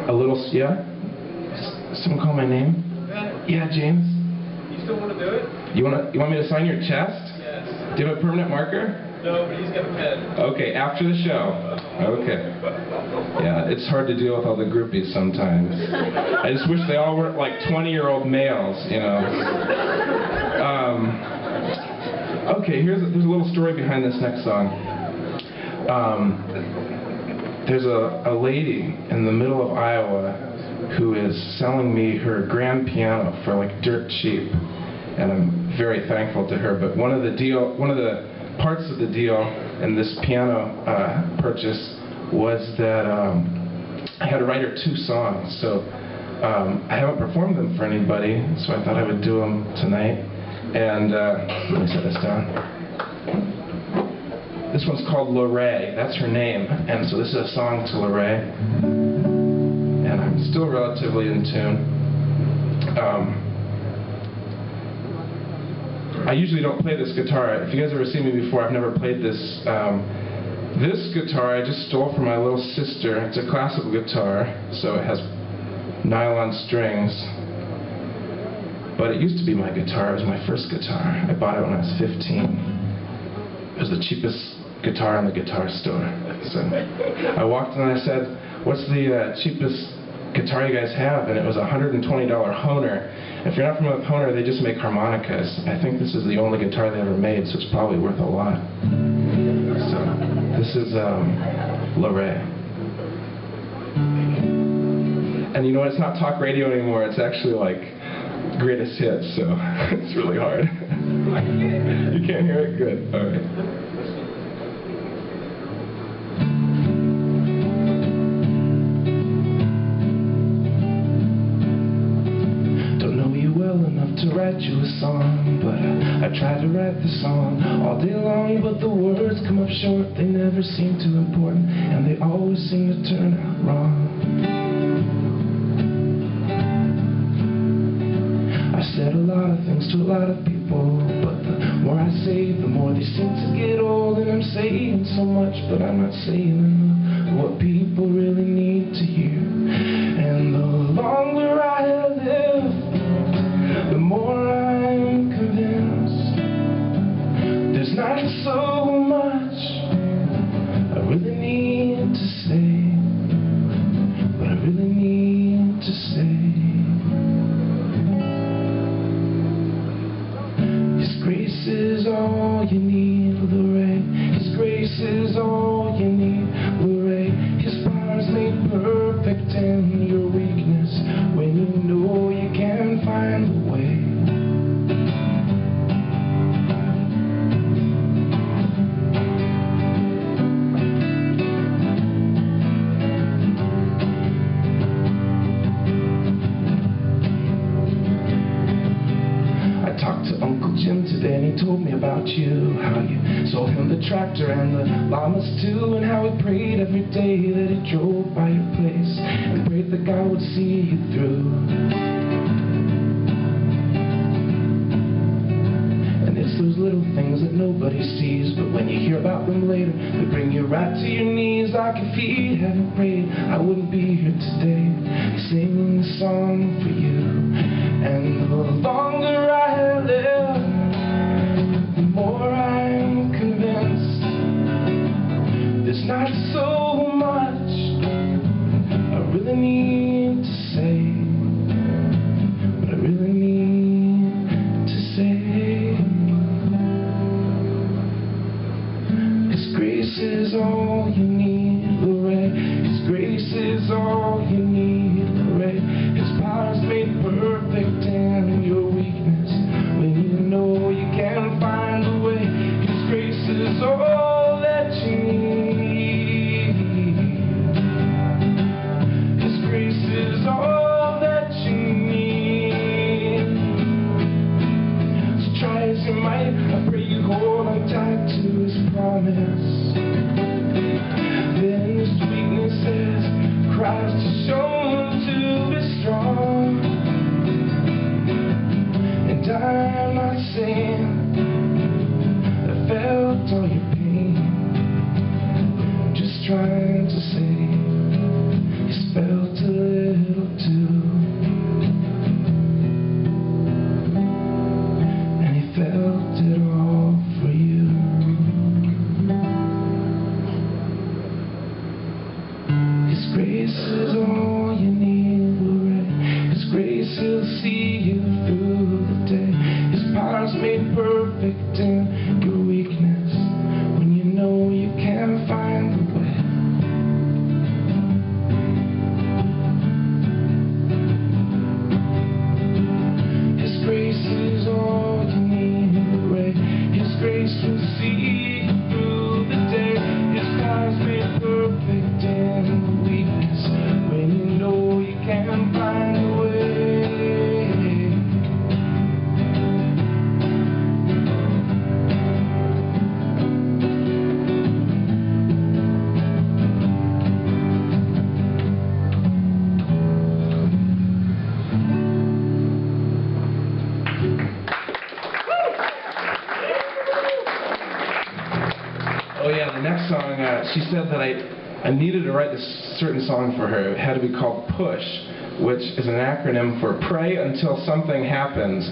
A little, yeah? Someone call my name? Yeah, James. You still want to do it? You want me to sign your chest? Yes. Do you have a permanent marker? No, but he's got a pen. Okay, after the show. Okay. Yeah, it's hard to deal with all the groupies sometimes. I just wish they all were like 20-year-old males, you know. Okay, there's a little story behind this next song. There's a lady in the middle of Iowa who is selling me her grand piano for like dirt cheap, and I'm very thankful to her. But one of the parts of the deal in this piano purchase was that I had to write her 2 songs. So I haven't performed them for anybody, so I thought I would do them tonight. And let me set this down. This one's called Lorraine. That's her name. And so this is a song to Lorraine. And I'm still relatively in tune. I usually don't play this guitar. If you guys ever seen me before, I've never played this. This guitar I just stole from my little sister. It's a classical guitar, so it has nylon strings. But it used to be my guitar. It was my first guitar. I bought it when I was 15. It was the cheapest guitar in the guitar store. So I walked in and I said, "What's the cheapest guitar you guys have?" And it was a $120 Hohner. If you're not familiar with Hohner, they just make harmonicas. I think this is the only guitar they ever made, so it's probably worth a lot. So this is Lorraine. And you know what? It's not talk radio anymore. It's actually like greatest hits, so it's really hard. You can't hear it? Good. All right. To write you a song, but I tried to write the song all day long, but the words come up short. They never seem too important, and they always seem to turn out wrong. I said a lot of things to a lot of people, but the more I say, the more they seem to get old. And I'm saying so much, but I'm not saying enough what people really need to hear. And the longer I live, the more I'm convinced there's not so much I really need to say, but I really need to say. His grace is all you need, Lorraine. His grace is all you need, Lorraine. His power's made perfect in your weakness, when you know you can't find the way. I talked to Uncle Jim today and he told me about you, how you sold him the tractor and the llamas too, and how he prayed every day that he drove by your place and prayed that God would see you through. Those little things that nobody sees, but when you hear about them later, they bring you right to your knees. Like if he hadn't prayed, I wouldn't be here today singing the song for you. And the longer I live, the more I'm convinced there's not so much I really need to say, but I really need to say. His grace is all you need, Lorraine. His grace is all you need, Lorraine. His power's made perfect in your weakness, when you know you can't find a way. His grace is all that you need. His grace is all that you need. So try as you might, I pray you hold on tight to his promise. Then his weaknesses, Christ has shown to be strong. And I'm not saying I felt all your pain, just trying to say you spelled grace is all you need, Lord. His grace will see you through the day. His power's made perfect in your weakness. When you know you can't find the way. His grace is all you need, Lord. His grace will see you through the day. His power's made perfect in the weakness. When you know you can't find the way. Oh yeah, the next song, she said that I needed to write this certain song for her. It had to be called PUSH, which is an acronym for Pray Until Something Happens.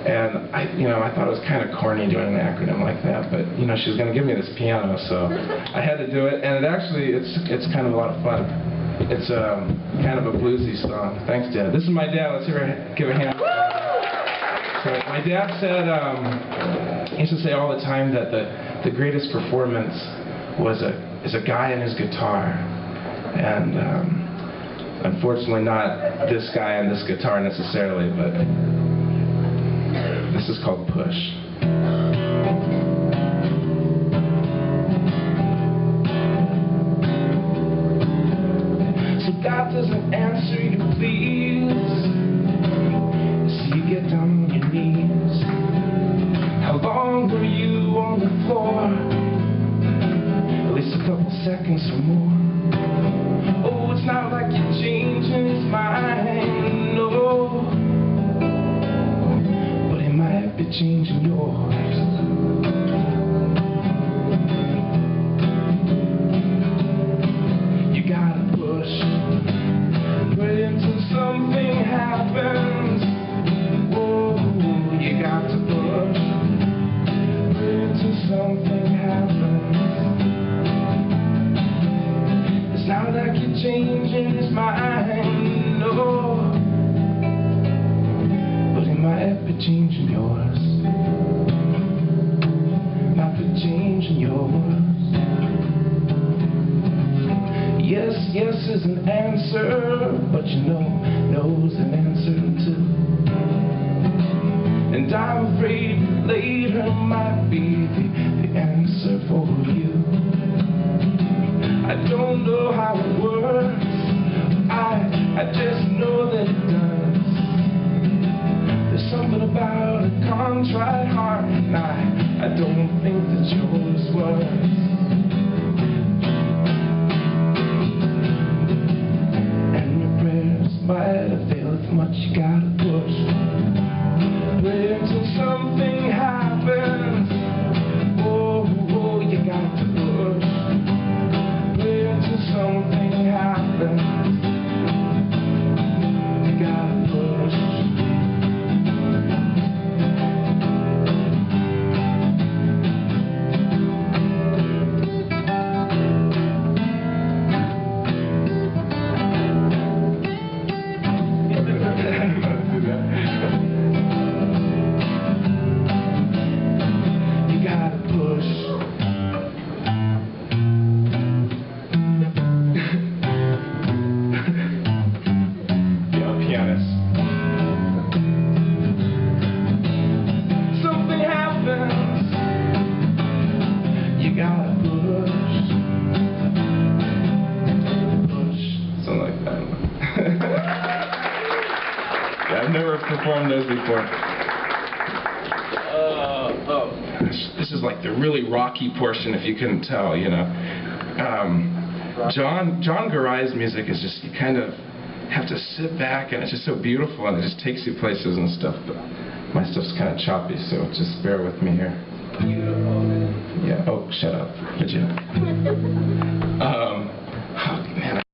And I thought it was kind of corny doing an acronym like that, but she was going to give me this piano, so I had to do it. And it's kind of a lot of fun. It's kind of a bluesy song. Thanks, Dad. This is my dad. Let's give a hand. So my dad said, he used to say all the time that the greatest performance is a guy and his guitar. And unfortunately not this guy and this guitar necessarily, but this is called PUSH. So God doesn't answer you, please. So you get down on your knees. How long were you on the floor? At least a couple seconds or more. Oh, it's not like you're changing his mind, no. But he might be changing yours. You gotta push. Pray until something happens. Whoa, you got to push. Pray until something happens. It's not like you're changing his mind, no. But he might be changing yours. Might be changing yours. Yes, yes is an answer, but no's an answer too. And I'm afraid later might be the answer for you. I don't know how it works, I just know that it does. There's something about a contrite heart, and I don't think that yours was. Might have failed too much, you gotta push. Pray until something happens. Oh, oh, you got to push. Pray until something happens. You gotta push. I've never performed those before. This is like the really rocky portion, if you couldn't tell, John Garai's music is just, you kind of have to sit back, and it's just so beautiful, and it just takes you places and stuff, but my stuff's kind of choppy, so just bear with me here. Yeah, oh, shut up. Would you?